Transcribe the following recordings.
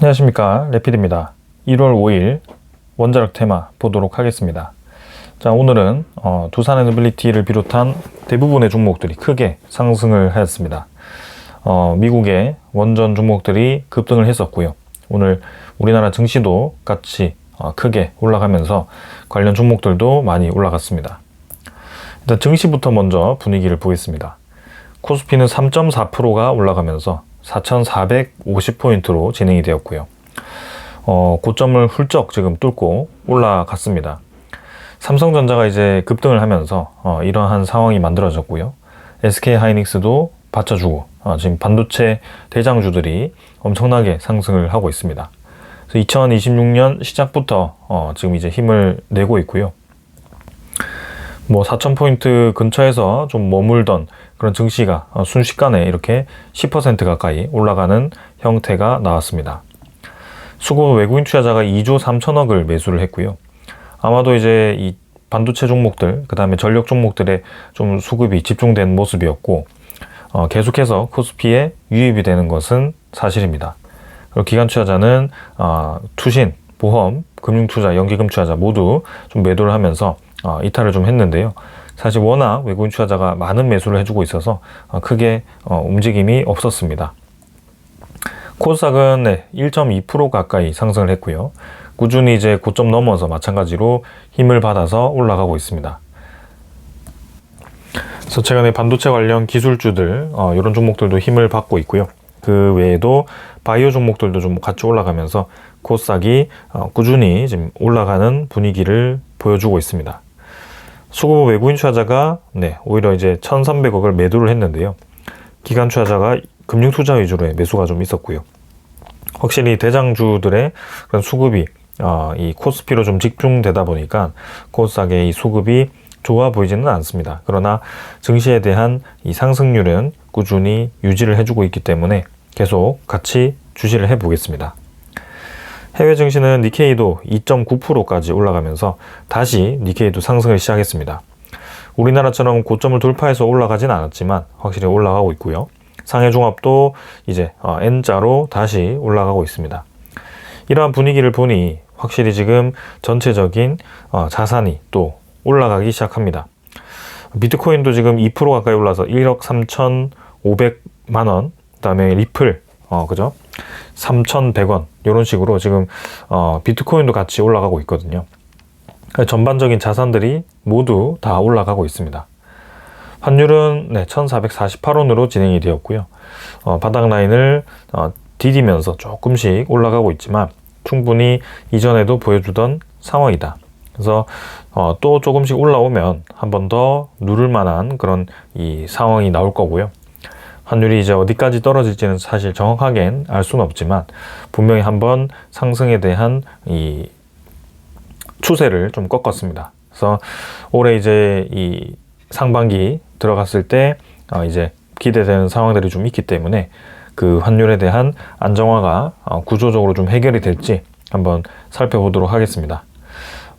안녕하십니까, 레피드입니다. 1월 5일 원자력 테마 보도록 하겠습니다. 자, 오늘은 두산에너빌리티를 비롯한 대부분의 종목들이 크게 상승을 하였습니다. 미국의 원전 종목들이 급등을 했었고요. 오늘 우리나라 증시도 같이 크게 올라가면서 관련 종목들도 많이 올라갔습니다. 일단 증시부터 먼저 분위기를 보겠습니다. 코스피는 3.4%가 올라가면서 4,450포인트로 진행이 되었고요. 고점을 훌쩍 지금 뚫고 올라갔습니다. 삼성전자가 이제 급등을 하면서 이러한 상황이 만들어졌고요. SK하이닉스도 받쳐주고 지금 반도체 대장주들이 엄청나게 상승을 하고 있습니다. 그래서 2026년 시작부터 지금 이제 힘을 내고 있고요. 4,000포인트 근처에서 좀 머물던 그런 증시가 순식간에 이렇게 10% 가까이 올라가는 형태가 나왔습니다. 수급 외국인 투자자가 2조 3천억을 매수를 했고요. 아마도 이제 이 반도체 종목들, 그 다음에 전력 종목들에 좀 수급이 집중된 모습이었고, 계속해서 코스피에 유입이 되는 것은 사실입니다. 그리고 기관 투자자는 투신, 보험, 금융투자, 연기금 투자자 모두 좀 매도를 하면서 이탈을 좀 했는데요. 사실 워낙 외국인 투자자가 많은 매수를 해주고 있어서 크게 움직임이 없었습니다. 코스닥은 1.2% 가까이 상승을 했고요. 꾸준히 이제 고점 넘어서 마찬가지로 힘을 받아서 올라가고 있습니다. 그래서 최근에 반도체 관련 기술주들 이런 종목들도 힘을 받고 있고요. 그 외에도 바이오 종목들도 좀 같이 올라가면서 코스닥이 꾸준히 지금 올라가는 분위기를 보여주고 있습니다. 수급 외국인 투자자가 오히려 이제 1,300억을 매도를 했는데요. 기관 투자자가 금융 투자 위주로의 매수가 좀 있었고요. 확실히 대장주들의 그런 수급이 이 코스피로 좀 집중되다 보니까 코스닥의 이 수급이 좋아 보이지는 않습니다. 그러나 증시에 대한 이 상승률은 꾸준히 유지를 해주고 있기 때문에 계속 같이 주시를 해보겠습니다. 해외 증시는 니케이도 2.9%까지 올라가면서 다시 니케이도 상승을 시작했습니다. 우리나라처럼 고점을 돌파해서 올라가진 않았지만 확실히 올라가고 있고요. 상해종합도 이제 N자로 다시 올라가고 있습니다. 이러한 분위기를 보니 확실히 지금 전체적인 자산이 또 올라가기 시작합니다. 비트코인도 지금 2% 가까이 올라서 1억 3,500만 원, 그 다음에 리플, 그죠? 3,100원 이런 식으로 지금 비트코인도 같이 올라가고 있거든요. 전반적인 자산들이 모두 다 올라가고 있습니다. 환율은 1,448원으로 진행이 되었고요. 바닥 라인을 디디면서 조금씩 올라가고 있지만 충분히 이전에도 보여주던 상황이다. 그래서 또 조금씩 올라오면 한 번 더 누를 만한 그런 이 상황이 나올 거고요. 환율이 이제 어디까지 떨어질지는 사실 정확하게는 알 수는 없지만 분명히 한번 상승에 대한 이 추세를 좀 꺾었습니다. 그래서 올해 이제 이 상반기 들어갔을 때 이제 기대되는 상황들이 좀 있기 때문에 그 환율에 대한 안정화가 구조적으로 좀 해결이 될지 한번 살펴보도록 하겠습니다.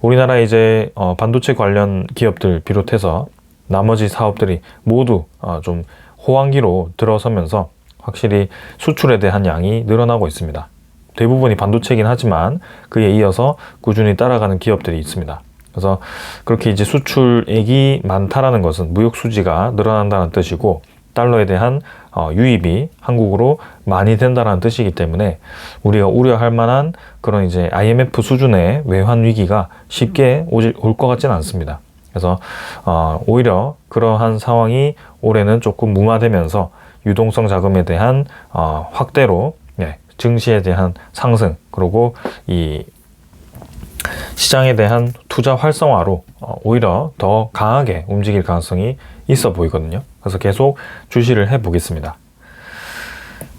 우리나라 이제 반도체 관련 기업들 비롯해서 나머지 사업들이 모두 좀 호황기로 들어서면서 확실히 수출에 대한 양이 늘어나고 있습니다. 대부분이 반도체이긴 하지만 그에 이어서 꾸준히 따라가는 기업들이 있습니다. 그래서 그렇게 이제 수출액이 많다라는 것은 무역 수지가 늘어난다는 뜻이고 달러에 대한 유입이 한국으로 많이 된다는 뜻이기 때문에 우리가 우려할 만한 그런 이제 IMF 수준의 외환 위기가 쉽게 올 것 같지는 않습니다. 그래서 오히려 그러한 상황이 올해는 조금 무마되면서 유동성 자금에 대한 확대로 증시에 대한 상승 그리고 이 시장에 대한 투자 활성화로 오히려 더 강하게 움직일 가능성이 있어 보이거든요. 그래서 계속 주시를 해 보겠습니다.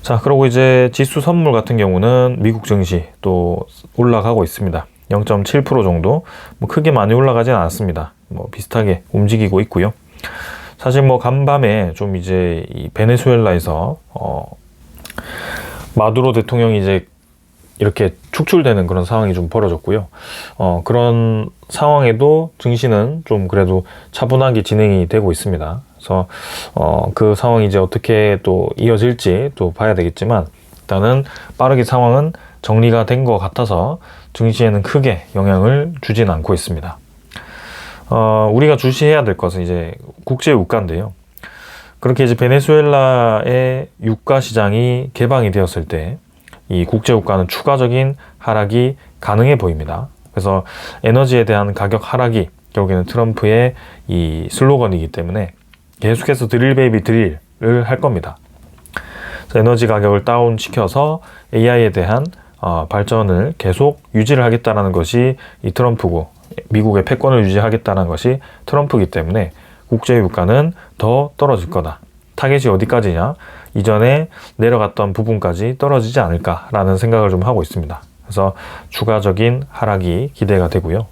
자, 그리고 이제 지수 선물 같은 경우는 미국 증시 또 올라가고 있습니다. 0.7% 정도 크게 많이 올라가진 않았습니다. 비슷하게 움직이고 있고요. 사실 간밤에 좀 이제 이 베네수엘라에서 마두로 대통령이 이제 이렇게 축출되는 그런 상황이 좀 벌어졌고요. 그런 상황에도 증시는 좀 그래도 차분하게 진행이 되고 있습니다. 그래서 그 상황이 이제 어떻게 또 이어질지 또 봐야 되겠지만 일단은 빠르게 상황은 정리가 된 것 같아서 증시에는 크게 영향을 주진 않고 있습니다. 우리가 주시해야 될 것은 이제 국제 유가인데요. 그렇게 이제 베네수엘라의 유가 시장이 개방이 되었을 때 이 국제 유가는 추가적인 하락이 가능해 보입니다. 그래서 에너지에 대한 가격 하락이 결국에는 트럼프의 이 슬로건이기 때문에 계속해서 드릴 베이비 드릴을 할 겁니다. 에너지 가격을 다운시켜서 AI에 대한 발전을 계속 유지를 하겠다는 것이 이 트럼프고, 미국의 패권을 유지하겠다는 것이 트럼프이기 때문에 국제 유가는 더 떨어질 거다. 타겟이 어디까지냐? 이전에 내려갔던 부분까지 떨어지지 않을까라는 생각을 좀 하고 있습니다. 그래서 추가적인 하락이 기대가 되고요.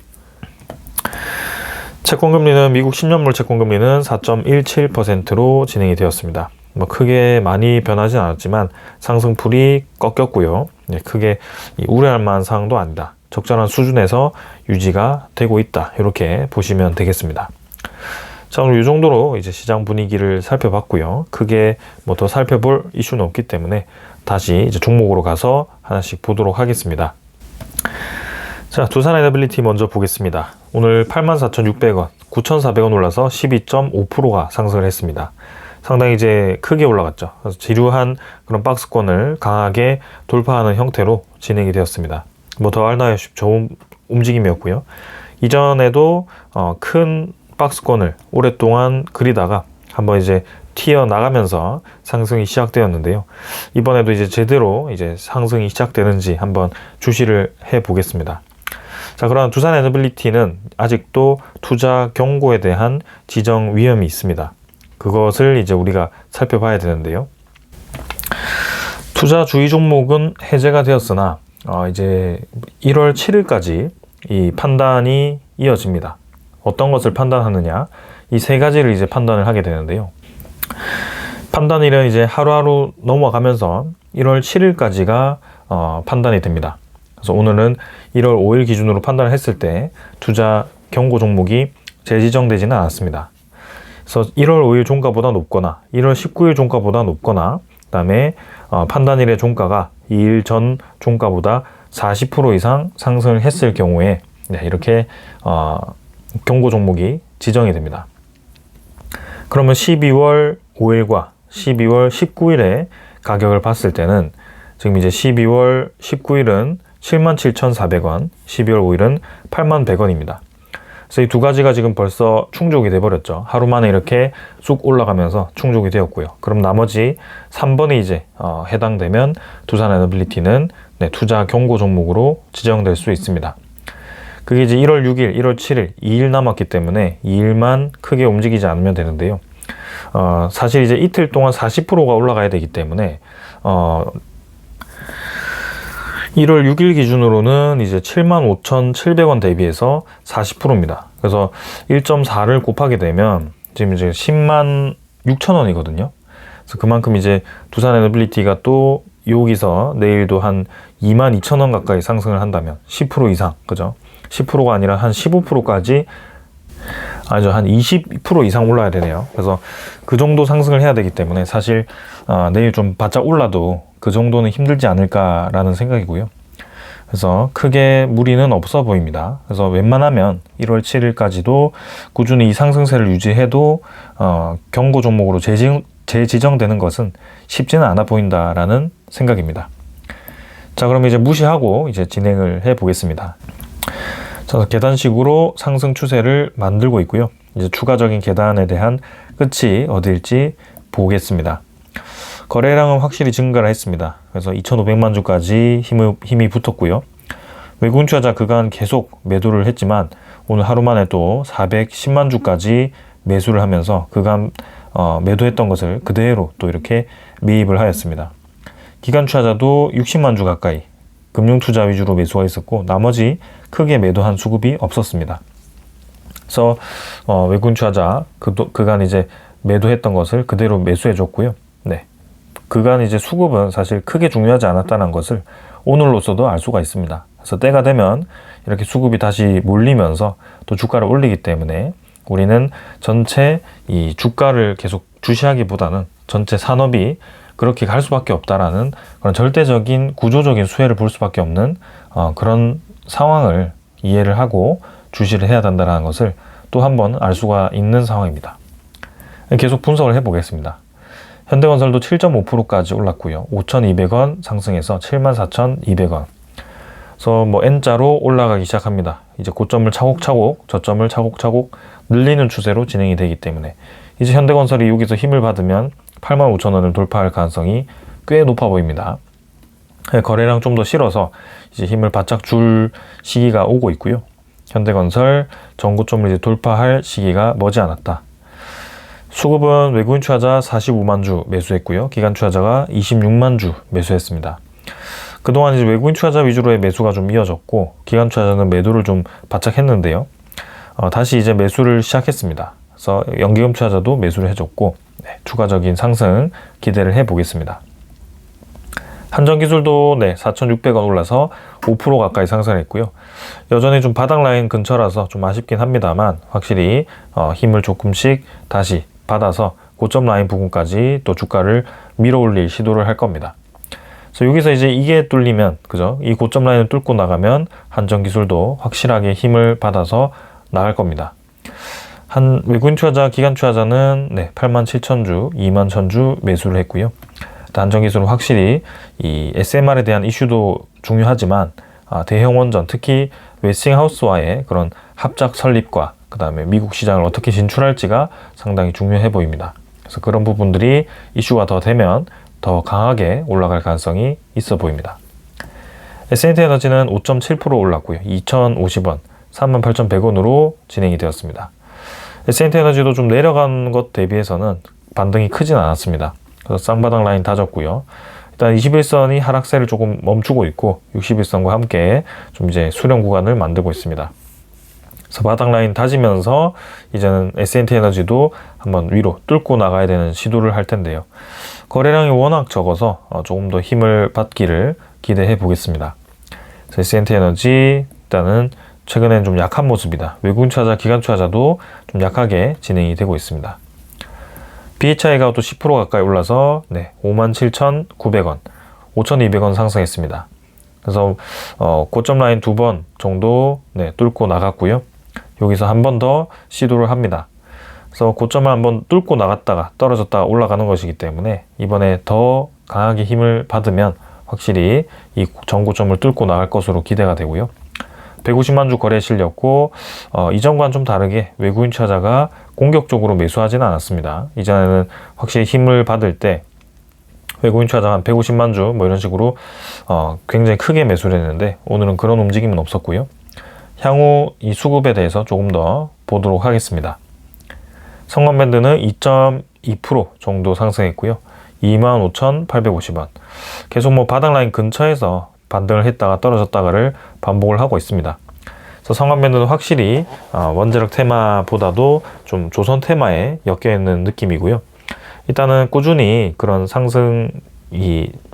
채권금리는 미국 10년물 채권금리는 4.17%로 진행이 되었습니다. 크게 많이 변하진 않았지만 상승폭이 꺾였고요. 크게 우려할 만한 상황도 아니다. 적절한 수준에서 유지가 되고 있다. 이렇게 보시면 되겠습니다. 자, 오늘 이 정도로 이제 시장 분위기를 살펴봤고요. 크게 뭐 더 살펴볼 이슈는 없기 때문에 다시 이제 종목으로 가서 하나씩 보도록 하겠습니다. 자, 두산 에너빌리티 먼저 보겠습니다. 오늘 84,600원, 9,400원 올라서 12.5%가 상승을 했습니다. 상당히 이제 크게 올라갔죠. 그래서 지루한 그런 박스권을 강하게 돌파하는 형태로 진행이 되었습니다. 뭐 더할 나위 없이 좋은 움직임이었고요. 이전에도 큰 박스권을 오랫동안 그리다가 한번 이제 튀어나가면서 상승이 시작되었는데요. 이번에도 이제 제대로 이제 상승이 시작되는지 한번 주시를 해 보겠습니다. 자, 그럼 두산 에너빌리티는 아직도 투자 경고에 대한 지정 위험이 있습니다. 그것을 이제 우리가 살펴봐야 되는데요. 투자 주의 종목은 해제가 되었으나 이제 1월 7일까지 이 판단이 이어집니다. 어떤 것을 판단하느냐? 이 세 가지를 이제 판단을 하게 되는데요. 판단일은 이제 하루하루 넘어가면서 1월 7일까지가 판단이 됩니다. 그래서 오늘은 1월 5일 기준으로 판단을 했을 때 투자 경고 종목이 재지정되지는 않았습니다. 그래서 1월 5일 종가보다 높거나 1월 19일 종가보다 높거나 그다음에 판단일의 종가가 2일 전 종가보다 40% 이상 상승을 했을 경우에 이렇게 경고 종목이 지정이 됩니다. 그러면 12월 5일과 12월 19일의 가격을 봤을 때는 지금 이제 12월 19일은 77,400원, 12월 5일은 81,100원입니다. 그래서 이 두 가지가 지금 벌써 충족이 돼 버렸죠. 하루 만에 이렇게 쑥 올라가면서 충족이 되었고요. 그럼 나머지 3번이 이제 해당되면 두산 에너빌리티는 투자 경고 종목으로 지정될 수 있습니다. 그게 이제 1월 6일, 1월 7일 2일 남았기 때문에 2일만 크게 움직이지 않으면 되는데요. 사실 이제 이틀 동안 40%가 올라가야 되기 때문에 1월 6일 기준으로는 이제 75,700원 대비해서 40%입니다. 그래서 1.4를 곱하게 되면 지금 이제 106,000원이거든요. 그래서 그만큼 이제 두산 에너빌리티가 또 여기서 내일도 한 22,000원 가까이 상승을 한다면 10% 이상, 그죠? 10%가 아니라 한 15%까지 아니죠, 한 20% 이상 올라야 되네요. 그래서 그 정도 상승을 해야 되기 때문에 사실 내일 좀 바짝 올라도 그 정도는 힘들지 않을까라는 생각이고요. 그래서 크게 무리는 없어 보입니다. 그래서 웬만하면 1월 7일까지도 꾸준히 이 상승세를 유지해도 경고 종목으로 재지정되는 것은 쉽지는 않아 보인다라는 생각입니다. 자, 그럼 이제 무시하고 이제 진행을 해 보겠습니다. 자, 계단식으로 상승 추세를 만들고 있고요. 이제 추가적인 계단에 대한 끝이 어디일지 보겠습니다. 거래량은 확실히 증가를 했습니다. 그래서 2,500만 주까지 힘이 붙었고요. 외국인 투자자 그간 계속 매도를 했지만 오늘 하루 만에 또 410만 주까지 매수를 하면서 그간 매도했던 것을 그대로 또 이렇게 매입을 하였습니다. 기관 투자자도 60만 주 가까이 금융투자 위주로 매수가 있었고 나머지 크게 매도한 수급이 없었습니다. 그래서 외국인 투자자 그간 이제 매도했던 것을 그대로 매수해 줬고요. 네, 그간 이제 수급은 사실 크게 중요하지 않았다는 것을 오늘로서도 알 수가 있습니다. 그래서 때가 되면 이렇게 수급이 다시 몰리면서 또 주가를 올리기 때문에 우리는 전체 이 주가를 계속 주시하기보다는 전체 산업이 그렇게 갈 수밖에 없다라는 그런 절대적인 구조적인 수혜를 볼 수밖에 없는 그런 상황을 이해를 하고 주시를 해야 된다는 것을 또 한 번 알 수가 있는 상황입니다. 계속 분석을 해보겠습니다. 현대건설도 7.5%까지 올랐고요. 5,200원 상승해서 74,200원. 그래서 뭐 N자로 올라가기 시작합니다. 이제 고점을 차곡차곡, 저점을 차곡차곡 늘리는 추세로 진행이 되기 때문에 이제 현대건설이 여기서 힘을 받으면 85,000원을 돌파할 가능성이 꽤 높아 보입니다. 거래량 좀 더 실어서 이제 힘을 바짝 줄 시기가 오고 있고요. 현대건설 전고점을 이제 돌파할 시기가 머지않았다. 수급은 외국인 투자자 45만 주 매수했고요. 기관 투자자가 26만 주 매수했습니다. 그동안 이제 외국인 투자자 위주로의 매수가 좀 이어졌고 기관 투자자는 매도를 좀 바짝 했는데요. 다시 이제 매수를 시작했습니다. 그래서 연기금 투자자도 매수를 해줬고 추가적인 상승 기대를 해보겠습니다. 한전기술도 4,600원 올라서 5% 가까이 상승했고요. 여전히 좀 바닥 라인 근처라서 좀 아쉽긴 합니다만 확실히 힘을 조금씩 다시 받아서 고점 라인 부분까지 또 주가를 밀어 올릴 시도를 할 겁니다. 그래서 여기서 이제 이게 뚫리면, 그죠? 이 고점 라인을 뚫고 나가면 한전기술도 확실하게 힘을 받아서 나갈 겁니다. 한 외국인 투자자, 기관 투자자는 87,000주, 21,000주 매수를 했고요. 한전기술은 확실히 이 SMR에 대한 이슈도 중요하지만 대형 원전, 특히 웨스팅하우스와의 그런 합작 설립과 그 다음에 미국 시장을 어떻게 진출할지가 상당히 중요해 보입니다. 그래서 그런 부분들이 이슈가 더 되면 더 강하게 올라갈 가능성이 있어 보입니다. SNT에너지는 5.7% 올랐고요. 2,050원, 38,100원으로 진행이 되었습니다. SNT에너지도 좀 내려간 것 대비해서는 반등이 크진 않았습니다. 그래서 쌍바닥 라인 다졌고요. 일단 21선이 하락세를 조금 멈추고 있고 61선과 함께 좀 이제 수렴 구간을 만들고 있습니다. 그래서 바닥 라인 다지면서 이제는 SNT에너지도 한번 위로 뚫고 나가야 되는 시도를 할 텐데요. 거래량이 워낙 적어서 조금 더 힘을 받기를 기대해 보겠습니다. 그래서 SNT에너지 일단은 최근엔 좀 약한 모습이다. 외국인 투자자, 기관 투자자도 좀 약하게 진행이 되고 있습니다. BHI가 또 10% 가까이 올라서 57,900원, 5,200원 상승했습니다. 그래서 고점 라인 2번 정도 뚫고 나갔고요. 여기서 한 번 더 시도를 합니다. 그래서 고점을 한번 뚫고 나갔다가 떨어졌다가 올라가는 것이기 때문에 이번에 더 강하게 힘을 받으면 확실히 이 전고점을 뚫고 나갈 것으로 기대가 되고요. 150만 주 거래 실렸고 이전과는 좀 다르게 외국인 투자자가 공격적으로 매수하지는 않았습니다. 이전에는 확실히 힘을 받을 때 외국인 투자자가 한 150만 주 뭐 이런 식으로 굉장히 크게 매수를 했는데 오늘은 그런 움직임은 없었고요. 향후 이 수급에 대해서 조금 더 보도록 하겠습니다. 성광밴드는 2.2% 정도 상승했고요. 25,850원. 계속 뭐 바닥 라인 근처에서 반등을 했다가 떨어졌다가를 반복을 하고 있습니다. 그래서 성광밴드는 확실히 원자력 테마보다도 좀 조선 테마에 엮여있는 느낌이고요. 일단은 꾸준히 그런 상승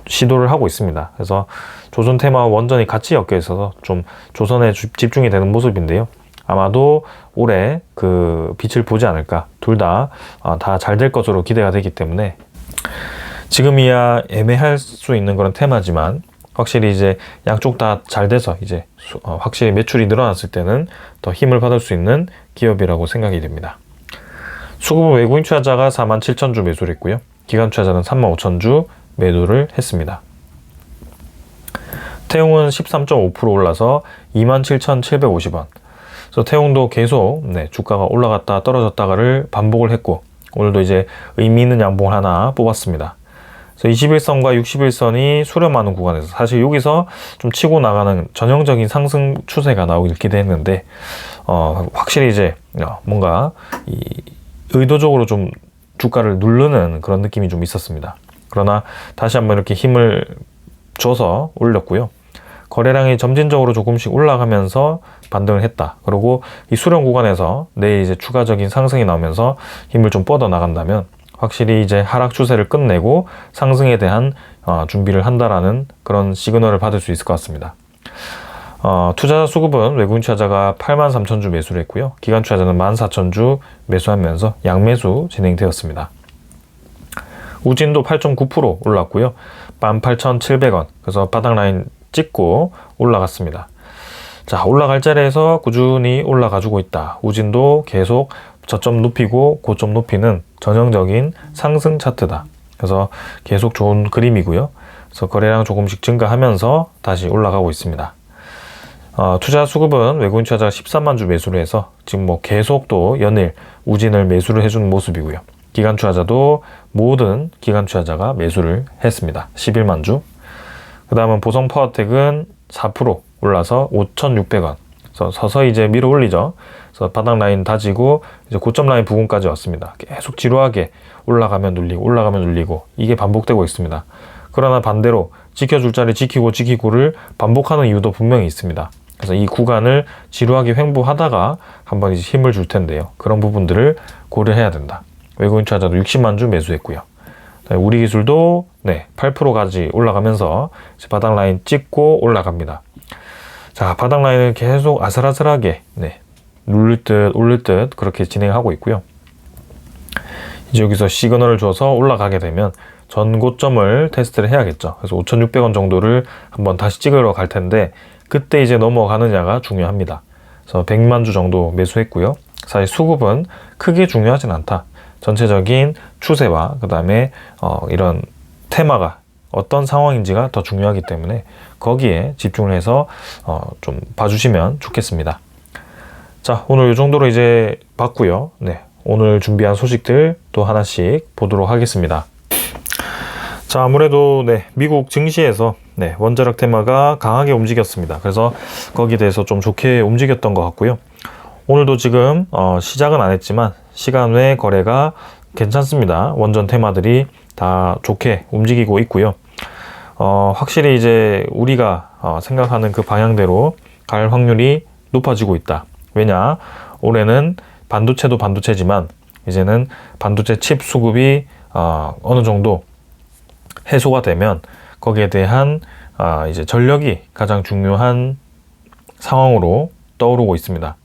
시도를 하고 있습니다. 그래서 조선 테마와 원전이 같이 엮여 있어서 좀 조선에 집중이 되는 모습인데요. 아마도 올해 그 빛을 보지 않을까. 둘 다 다 잘 될 것으로 기대가 되기 때문에 지금이야 애매할 수 있는 그런 테마지만 확실히 이제 양쪽 다 잘 돼서 이제 확실히 매출이 늘어났을 때는 더 힘을 받을 수 있는 기업이라고 생각이 됩니다. 수급은 외국인 투자자가 47,000주 매수를 했고요. 기관 투자자는 35,000주 매도를 했습니다. 태웅은 13.5% 올라서 27,750원. 그래서 태웅도 계속 주가가 올라갔다 떨어졌다가를 반복을 했고 오늘도 이제 의미 있는 양봉을 하나 뽑았습니다. 그래서 21선과 61선이 수렴하는 구간에서 사실 여기서 좀 치고 나가는 전형적인 상승 추세가 나오길 기대했는데 확실히 이제 뭔가 의도적으로 좀 주가를 누르는 그런 느낌이 좀 있었습니다. 그러나 다시 한번 이렇게 힘을 줘서 올렸고요. 거래량이 점진적으로 조금씩 올라가면서 반등을 했다. 그리고 이 수렴 구간에서 내일 이제 추가적인 상승이 나오면서 힘을 좀 뻗어 나간다면 확실히 이제 하락 추세를 끝내고 상승에 대한 준비를 한다라는 그런 시그널을 받을 수 있을 것 같습니다. 투자자 수급은 외국인 투자자가 83,000주 매수를 했고요. 기관 투자자는 14,000주 매수하면서 양매수 진행되었습니다. 우진도 8.9% 올랐고요. 18,700원. 그래서 바닥 라인 찍고 올라갔습니다. 자, 올라갈 자리에서 꾸준히 올라가주고 있다. 우진도 계속 저점 높이고 고점 높이는 전형적인 상승 차트다. 그래서 계속 좋은 그림이고요. 그래서 거래량 조금씩 증가하면서 다시 올라가고 있습니다. 투자 수급은 외국인 투자자가 13만 주 매수를 해서 지금 뭐 계속 또 연일 우진을 매수를 해주는 모습이고요. 기관 투자자도 모든 기관 투자자가 매수를 했습니다. 11만 주. 그 다음은 보성 파워텍은 4% 올라서 5,600원. 그래서 서서히 이제 밀어 올리죠. 그래서 바닥 라인 다지고 이제 고점 라인 부근까지 왔습니다. 계속 지루하게 올라가면 눌리고 올라가면 눌리고 이게 반복되고 있습니다. 그러나 반대로 지켜줄 자리 지키고를 반복하는 이유도 분명히 있습니다. 그래서 이 구간을 지루하게 횡보하다가 한번 이제 힘을 줄 텐데요. 그런 부분들을 고려해야 된다. 외국인 투자자도 60만 주 매수했고요. 우리 기술도 8%까지 올라가면서 바닥 라인 찍고 올라갑니다. 자, 바닥 라인을 계속 아슬아슬하게 누를 듯 올릴 듯 그렇게 진행하고 있고요. 이제 여기서 시그널을 줘서 올라가게 되면 전고점을 테스트를 해야겠죠. 그래서 5,600원 정도를 한번 다시 찍으러 갈 텐데 그때 이제 넘어가느냐가 중요합니다. 그래서 100만 주 정도 매수했고요. 사실 수급은 크게 중요하진 않다. 전체적인 추세와 그 다음에 이런 테마가 어떤 상황인지가 더 중요하기 때문에 거기에 집중을 해서 좀 봐주시면 좋겠습니다. 자, 오늘 이 정도로 이제 봤고요. 오늘 준비한 소식들 또 하나씩 보도록 하겠습니다. 자, 아무래도 미국 증시에서 원자력 테마가 강하게 움직였습니다. 그래서 거기에 대해서 좀 좋게 움직였던 것 같고요. 오늘도 지금 시작은 안 했지만 시간 외 거래가 괜찮습니다. 원전 테마들이 다 좋게 움직이고 있고요. 확실히 이제 우리가 생각하는 그 방향대로 갈 확률이 높아지고 있다. 왜냐? 올해는 반도체도 반도체지만 이제는 반도체 칩 수급이 어느 정도 해소가 되면 거기에 대한 이제 전력이 가장 중요한 상황으로 떠오르고 있습니다.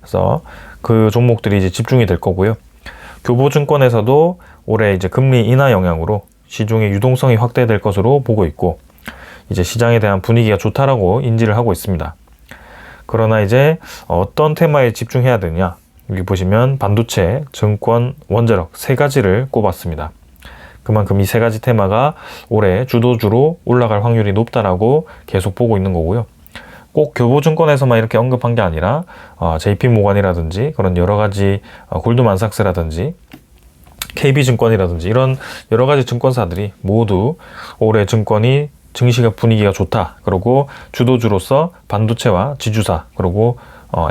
그래서 그 종목들이 이제 집중이 될 거고요. 교보증권에서도 올해 이제 금리 인하 영향으로 시중의 유동성이 확대될 것으로 보고 있고 이제 시장에 대한 분위기가 좋다라고 인지를 하고 있습니다. 그러나 이제 어떤 테마에 집중해야 되냐? 여기 보시면 반도체, 증권, 원자력 세 가지를 꼽았습니다. 그만큼 이 세 가지 테마가 올해 주도주로 올라갈 확률이 높다라고 계속 보고 있는 거고요. 꼭 교보증권에서만 이렇게 언급한 게 아니라 JP모건이라든지 그런 여러 가지 골드만삭스라든지 KB증권이라든지 이런 여러 가지 증권사들이 모두 올해 증시가 분위기가 좋다. 그리고 주도주로서 반도체와 지주사 그리고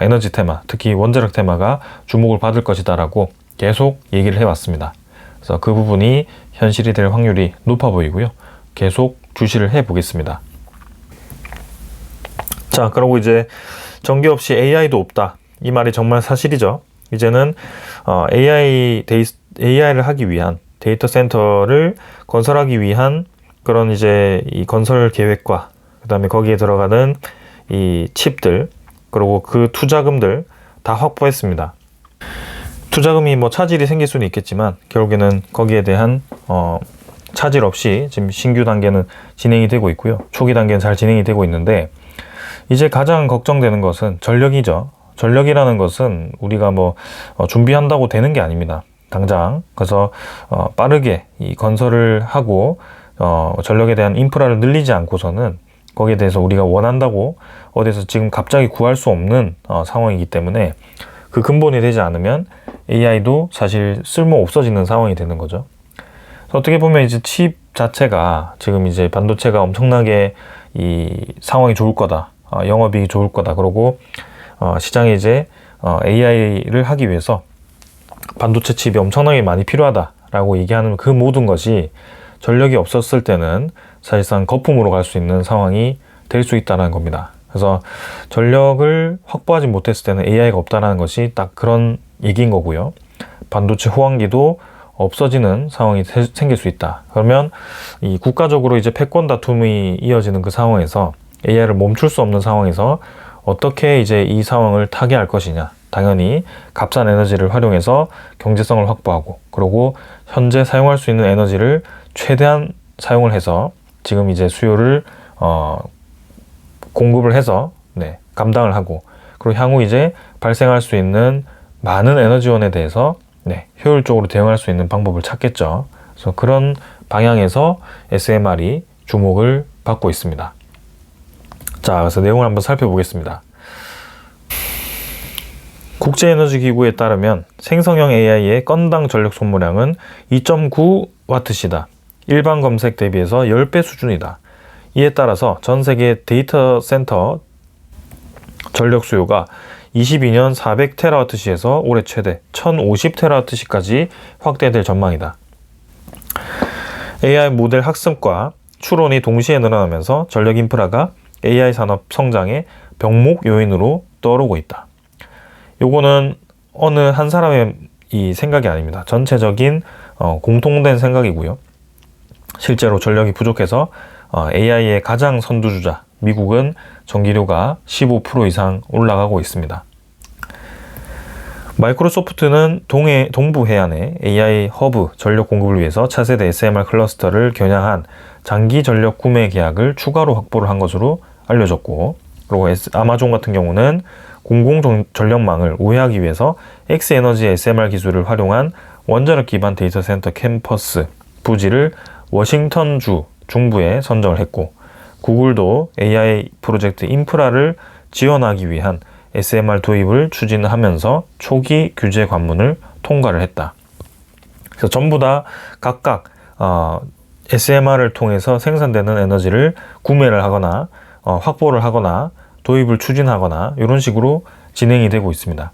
에너지 테마, 특히 원자력 테마가 주목을 받을 것이다라고 계속 얘기를 해왔습니다. 그래서 그 부분이 현실이 될 확률이 높아 보이고요. 계속 주시를 해보겠습니다. 자, 그리고 이제 전기 없이 AI도 없다. 이 말이 정말 사실이죠. 이제는 AI를 하기 위한 데이터 센터를 건설하기 위한 그런 이제 이 건설 계획과 그 다음에 거기에 들어가는 이 칩들 그리고 그 투자금들 다 확보했습니다. 투자금이 뭐 차질이 생길 수는 있겠지만 결국에는 거기에 대한 차질 없이 지금 신규 단계는 진행이 되고 있고요. 초기 단계는 잘 진행이 되고 있는데 이제 가장 걱정되는 것은 전력이죠. 전력이라는 것은 우리가 뭐 준비한다고 되는 게 아닙니다. 당장. 그래서 빠르게 이 건설을 하고 전력에 대한 인프라를 늘리지 않고서는 거기에 대해서 우리가 원한다고 어디서 지금 갑자기 구할 수 없는 상황이기 때문에 그 근본이 되지 않으면 AI도 사실 쓸모 없어지는 상황이 되는 거죠. 그래서 어떻게 보면 이제 칩 자체가 지금 이제 반도체가 엄청나게 이 상황이 좋을 거다. 영업이익이 좋을 거다. 그러고 시장에 이제 AI를 하기 위해서 반도체 칩이 엄청나게 많이 필요하다라고 얘기하는 그 모든 것이 전력이 없었을 때는 사실상 거품으로 갈 수 있는 상황이 될 수 있다는 겁니다. 그래서 전력을 확보하지 못했을 때는 AI가 없다는 것이 딱 그런 얘기인 거고요. 반도체 호황기도 없어지는 상황이 생길 수 있다. 그러면 이 국가적으로 이제 패권 다툼이 이어지는 그 상황에서 AI를 멈출 수 없는 상황에서 어떻게 이제 이 상황을 타개할 것이냐, 당연히 값싼 에너지를 활용해서 경제성을 확보하고, 그리고 현재 사용할 수 있는 에너지를 최대한 사용을 해서 지금 이제 수요를 공급을 해서 감당을 하고, 그리고 향후 이제 발생할 수 있는 많은 에너지원에 대해서 효율적으로 대응할 수 있는 방법을 찾겠죠. 그래서 그런 방향에서 SMR이 주목을 받고 있습니다. 자, 그래서 내용을 한번 살펴보겠습니다. 국제에너지기구에 따르면 생성형 AI의 건당 전력 소모량은 2.9W시다. 일반 검색 대비해서 10배 수준이다. 이에 따라서 전 세계 데이터 센터 전력 수요가 22년 400TWh에서 올해 최대 1050TWh까지 확대될 전망이다. AI 모델 학습과 추론이 동시에 늘어나면서 전력 인프라가 AI 산업 성장의 병목 요인으로 떠오르고 있다. 요거는 어느 한 사람의 이 생각이 아닙니다. 전체적인 공통된 생각이고요. 실제로 전력이 부족해서 AI의 가장 선두주자 미국은 전기료가 15% 이상 올라가고 있습니다. 마이크로소프트는 동부 해안에 AI 허브 전력 공급을 위해서 차세대 SMR 클러스터를 겨냥한 장기 전력 구매 계약을 추가로 확보를 한 것으로 알려졌고, 그리고 아마존 같은 경우는 공공 전력망을 우회하기 위해서 X에너지 SMR 기술을 활용한 원자력 기반 데이터 센터 캠퍼스 부지를 워싱턴주 중부에 선정을 했고, 구글도 AI 프로젝트 인프라를 지원하기 위한 SMR 도입을 추진하면서 초기 규제 관문을 통과를 했다. 그래서 전부 다 각각 SMR을 통해서 생산되는 에너지를 구매를 하거나 확보를 하거나 도입을 추진하거나 이런 식으로 진행이 되고 있습니다.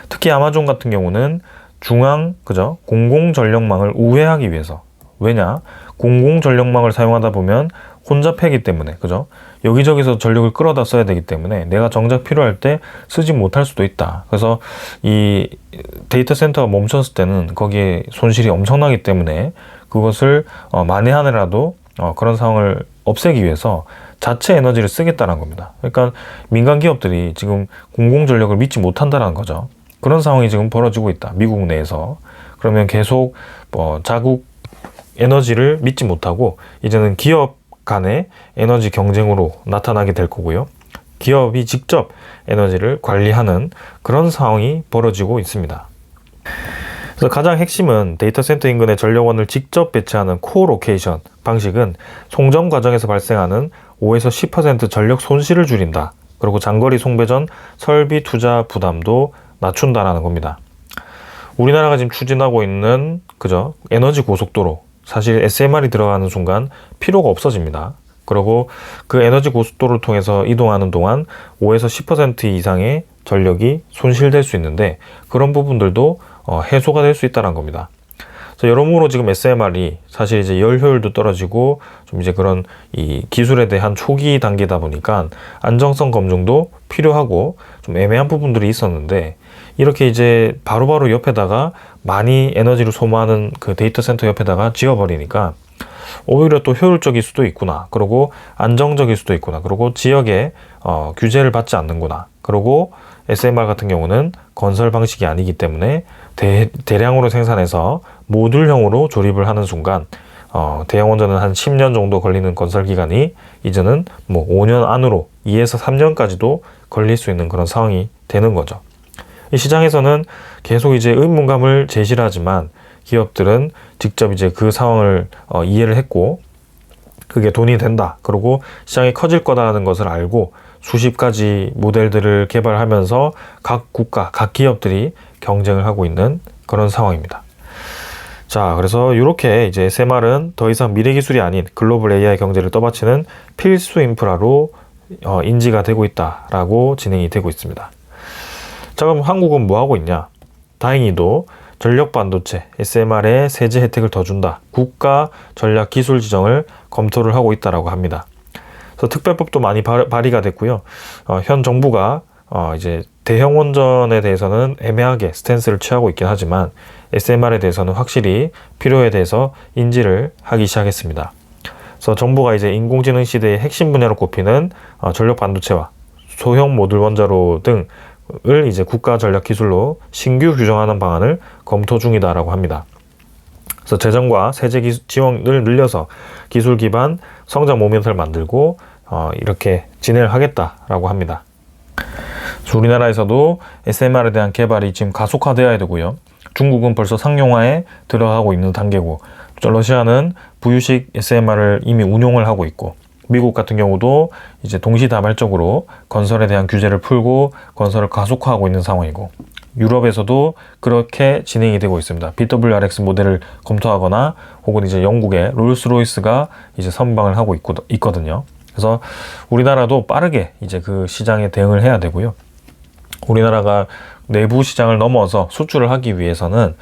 특히 아마존 같은 경우는 공공 전력망을 우회하기 위해서, 왜냐? 공공 전력망을 사용하다 보면 혼잡하기 때문에, 여기저기서 전력을 끌어다 써야 되기 때문에 내가 정작 필요할 때 쓰지 못할 수도 있다. 그래서 이 데이터 센터가 멈췄을 때는 거기에 손실이 엄청나기 때문에 그것을 만회하느라도 그런 상황을 없애기 위해서 자체 에너지를 쓰겠다는 겁니다. 그러니까 민간 기업들이 지금 공공 전력을 믿지 못한다는 거죠. 그런 상황이 지금 벌어지고 있다. 미국 내에서. 그러면 계속 자국 에너지를 믿지 못하고 이제는 기업 간의 에너지 경쟁으로 나타나게 될 거고요. 기업이 직접 에너지를 관리하는 그런 상황이 벌어지고 있습니다. 그래서 가장 핵심은 데이터 센터 인근의 전력원을 직접 배치하는 코로케이션 방식은 송전 과정에서 발생하는 5에서 10% 전력 손실을 줄인다. 그리고 장거리 송배전 설비 투자 부담도 낮춘다라는 겁니다. 우리나라가 지금 추진하고 있는 에너지 고속도로, 사실 SMR이 들어가는 순간 필요가 없어집니다. 그리고 그 에너지 고속도로를 통해서 이동하는 동안 5에서 10% 이상의 전력이 손실될 수 있는데 그런 부분들도 해소가 될 수 있다는 겁니다. 그래서 여러모로 지금 SMR이 사실 이제 열 효율도 떨어지고 좀 이제 그런 이 기술에 대한 초기 단계다 보니까 안정성 검증도 필요하고 좀 애매한 부분들이 있었는데, 이렇게 이제 바로바로 옆에다가 많이 에너지를 소모하는 그 데이터 센터 옆에다가 지어버리니까 오히려 또 효율적일 수도 있구나. 그리고 안정적일 수도 있구나. 그리고 지역에 규제를 받지 않는구나. 그리고 SMR 같은 경우는 건설 방식이 아니기 때문에 대량으로 생산해서 모듈형으로 조립을 하는 순간 대형 원전은 한 10년 정도 걸리는 건설 기간이 이제는 5년 안으로 2에서 3년까지도 걸릴 수 있는 그런 상황이 되는 거죠. 이 시장에서는 계속 이제 의문감을 제시를 하지만 기업들은 직접 이제 그 상황을 이해를 했고 그게 돈이 된다. 그리고 시장이 커질 거다라는 것을 알고 수십 가지 모델들을 개발하면서 각 국가, 각 기업들이 경쟁을 하고 있는 그런 상황입니다. 자, 그래서 이렇게 이제 SMR은 더 이상 미래 기술이 아닌 글로벌 AI 경제를 떠받치는 필수 인프라로 인지가 되고 있다라고 진행이 되고 있습니다. 자, 그럼 한국은 뭐 하고 있냐? 다행히도 전력 반도체 SMR에 세제 혜택을 더 준다. 국가 전략 기술 지정을 검토를 하고 있다라고 합니다. 그래서 특별법도 많이 발의가 됐고요. 현 정부가 이제 대형 원전에 대해서는 애매하게 스탠스를 취하고 있긴 하지만 SMR에 대해서는 확실히 필요에 대해서 인지를 하기 시작했습니다. 그래서 정부가 이제 인공지능 시대의 핵심 분야로 꼽히는 전력 반도체와 소형 모듈 원자로 등 이제 국가 전략 기술로 신규 규정하는 방안을 검토 중이다라고 합니다. 그래서 재정과 세제 지원을 늘려서 기술 기반 성장 모멘트를 만들고 이렇게 진행을 하겠다라고 합니다. 우리나라에서도 SMR에 대한 개발이 지금 가속화되어야 되고요. 중국은 벌써 상용화에 들어가고 있는 단계고, 러시아는 부유식 SMR을 이미 운용을 하고 있고, 미국 같은 경우도 이제 동시다발적으로 건설에 대한 규제를 풀고 건설을 가속화하고 있는 상황이고, 유럽에서도 그렇게 진행이 되고 있습니다. BWRX 모델을 검토하거나 혹은 이제 영국의 롤스로이스가 이제 선방을 하고 있거든요. 그래서 우리나라도 빠르게 이제 그 시장에 대응을 해야 되고요. 우리나라가 내부 시장을 넘어서 수출을 하기 위해서는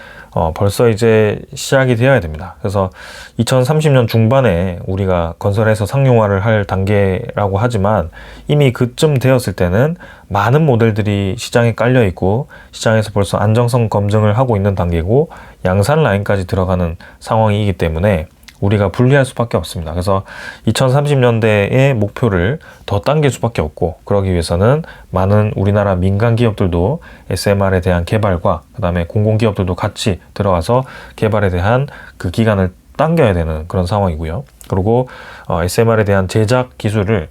벌써 이제 시작이 되어야 됩니다. 그래서 2030년 중반에 우리가 건설해서 상용화를 할 단계라고 하지만 이미 그쯤 되었을 때는 많은 모델들이 시장에 깔려 있고 시장에서 벌써 안정성 검증을 하고 있는 단계고 양산 라인까지 들어가는 상황이기 때문에 우리가 불리할 수밖에 없습니다. 그래서 2030년대의 목표를 더 당길 수밖에 없고, 그러기 위해서는 많은 우리나라 민간 기업들도 SMR에 대한 개발과 그 다음에 공공기업들도 같이 들어와서 개발에 대한 그 기간을 당겨야 되는 그런 상황이고요. 그리고 SMR에 대한 제작 기술을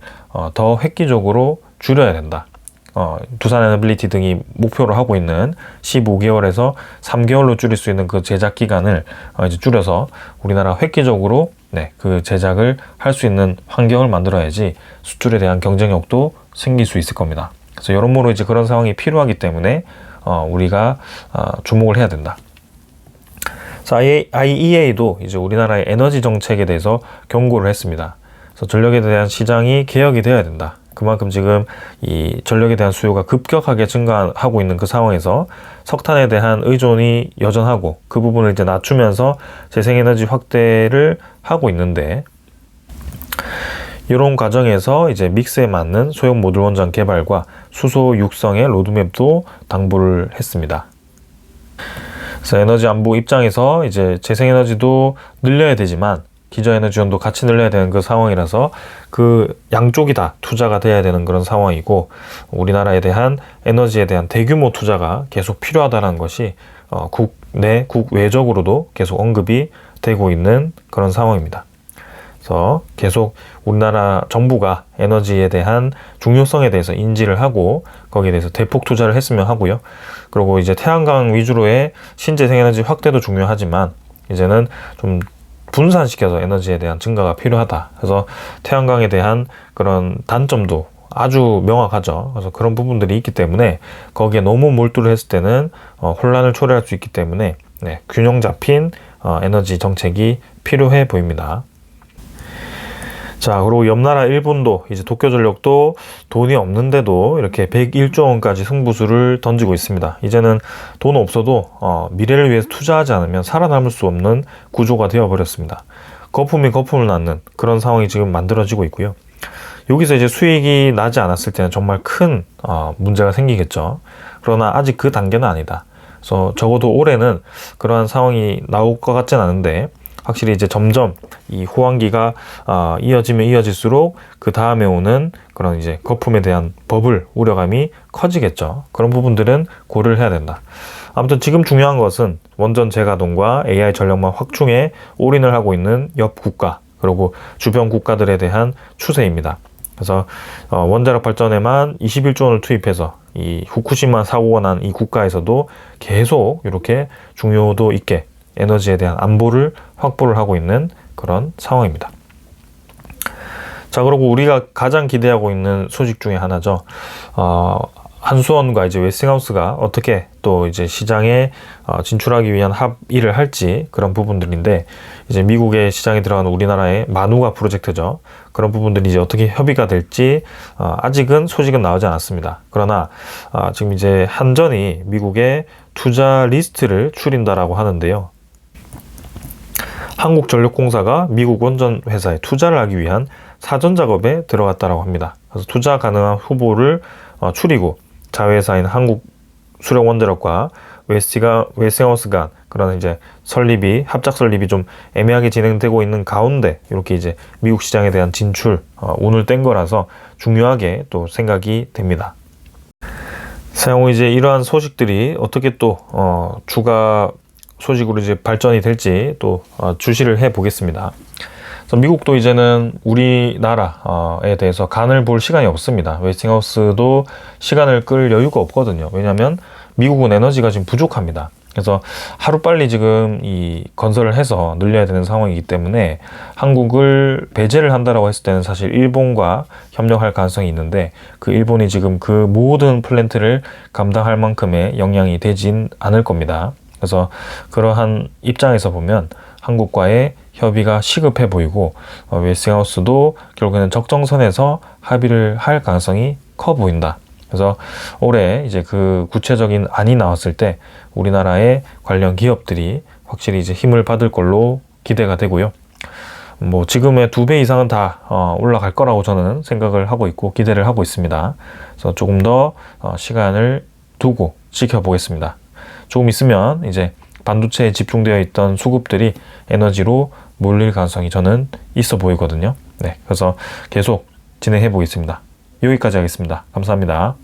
더 획기적으로 줄여야 된다. 두산 에너빌리티 등이 목표로 하고 있는 15개월에서 3개월로 줄일 수 있는 그 제작 기간을 이제 줄여서 우리나라 획기적으로 그 제작을 할 수 있는 환경을 만들어야지 수출에 대한 경쟁력도 생길 수 있을 겁니다. 그래서 여러모로 이제 그런 상황이 필요하기 때문에 우리가 주목을 해야 된다. IEA도 이제 우리나라의 에너지 정책에 대해서 경고를 했습니다. 그래서 전력에 대한 시장이 개혁이 되어야 된다. 그만큼 지금 이 전력에 대한 수요가 급격하게 증가하고 있는 그 상황에서 석탄에 대한 의존이 여전하고 그 부분을 이제 낮추면서 재생에너지 확대를 하고 있는데, 이런 과정에서 이제 믹스에 맞는 소형 모듈 원전 개발과 수소 육성의 로드맵도 당부를 했습니다. 그래서 에너지 안보 입장에서 이제 재생에너지도 늘려야 되지만 기저에너지 지원도 같이 늘려야 되는 그 상황이라서 그 양쪽이 다 투자가 돼야 되는 그런 상황이고, 우리나라에 대한 에너지에 대한 대규모 투자가 계속 필요하다는 것이 국내, 국외적으로도 계속 언급이 되고 있는 그런 상황입니다. 그래서 계속 우리나라 정부가 에너지에 대한 중요성에 대해서 인지를 하고 거기에 대해서 대폭 투자를 했으면 하고요. 그리고 이제 태양광 위주로의 신재생에너지 확대도 중요하지만 이제는 좀 분산시켜서 에너지에 대한 증가가 필요하다. 그래서 태양광에 대한 그런 단점도 아주 명확하죠. 그래서 그런 부분들이 있기 때문에 거기에 너무 몰두를 했을 때는 혼란을 초래할 수 있기 때문에 균형 잡힌 에너지 정책이 필요해 보입니다. 자, 그리고 옆나라 일본도 이제 도쿄전력도 돈이 없는데도 이렇게 101조 원까지 승부수를 던지고 있습니다. 이제는 돈 없어도 미래를 위해서 투자하지 않으면 살아남을 수 없는 구조가 되어버렸습니다. 거품이 거품을 낳는 그런 상황이 지금 만들어지고 있고요. 여기서 이제 수익이 나지 않았을 때는 정말 큰 문제가 생기겠죠. 그러나 아직 그 단계는 아니다. 그래서 적어도 올해는 그러한 상황이 나올 것 같진 않은데, 확실히 이제 점점 이 호황기가 이어지면 이어질수록 그 다음에 오는 그런 이제 거품에 대한 버블 우려감이 커지겠죠. 그런 부분들은 고려를 해야 된다. 아무튼 지금 중요한 것은 원전 재가동과 AI 전력망 확충에 올인을 하고 있는 옆 국가, 그리고 주변 국가들에 대한 추세입니다. 그래서 원자력 발전에만 21조 원을 투입해서 이 후쿠시마 사고가 난 이 국가에서도 계속 이렇게 중요도 있게 에너지에 대한 안보를 확보를 하고 있는 그런 상황입니다. 자, 그리고 우리가 가장 기대하고 있는 소식 중에 하나죠. 한수원과 이제 웨스팅하우스가 어떻게 또 이제 시장에 진출하기 위한 합의를 할지, 그런 부분들인데, 이제 미국의 시장에 들어가는 우리나라의 마누가 프로젝트죠. 그런 부분들이 이제 어떻게 협의가 될지 아직은 소식은 나오지 않았습니다. 그러나 지금 이제 한전이 미국의 투자 리스트를 추린다라고 하는데요. 한국전력공사가 미국 원전 회사에 투자를 하기 위한 사전 작업에 들어갔다라고 합니다. 그래서 투자 가능한 후보를 추리고 자회사인 한국수력원자력과 웨스팅하우스 간 그런 이제 설립이, 합작 설립이 좀 애매하게 진행되고 있는 가운데 이렇게 이제 미국 시장에 대한 진출 운을 뗀 거라서 중요하게 또 생각이 됩니다. 향후 이제 이러한 소식들이 어떻게 또 추가 소식으로 이제 발전이 될지 또 주시를 해 보겠습니다. 그래서 미국도 이제는 우리나라에 대해서 간을 볼 시간이 없습니다. 웨스팅하우스도 시간을 끌 여유가 없거든요. 왜냐하면 미국은 에너지가 지금 부족합니다. 그래서 하루빨리 지금 이 건설을 해서 늘려야 되는 상황이기 때문에 한국을 배제를 한다라고 했을 때는 사실 일본과 협력할 가능성이 있는데, 그 일본이 지금 그 모든 플랜트를 감당할 만큼의 역량이 되진 않을 겁니다. 그래서 그러한 입장에서 보면 한국과의 협의가 시급해 보이고, 웨스팅하우스도 결국에는 적정선에서 합의를 할 가능성이 커 보인다. 그래서 올해 이제 그 구체적인 안이 나왔을 때 우리나라의 관련 기업들이 확실히 이제 힘을 받을 걸로 기대가 되고요. 뭐 지금의 2배 이상은 다 올라갈 거라고 저는 생각을 하고 있고 기대를 하고 있습니다. 그래서 조금 더 시간을 두고 지켜보겠습니다. 조금 있으면 이제 반도체에 집중되어 있던 수급들이 에너지로 몰릴 가능성이 저는 있어 보이거든요. 네, 그래서 계속 진행해 보겠습니다. 여기까지 하겠습니다. 감사합니다.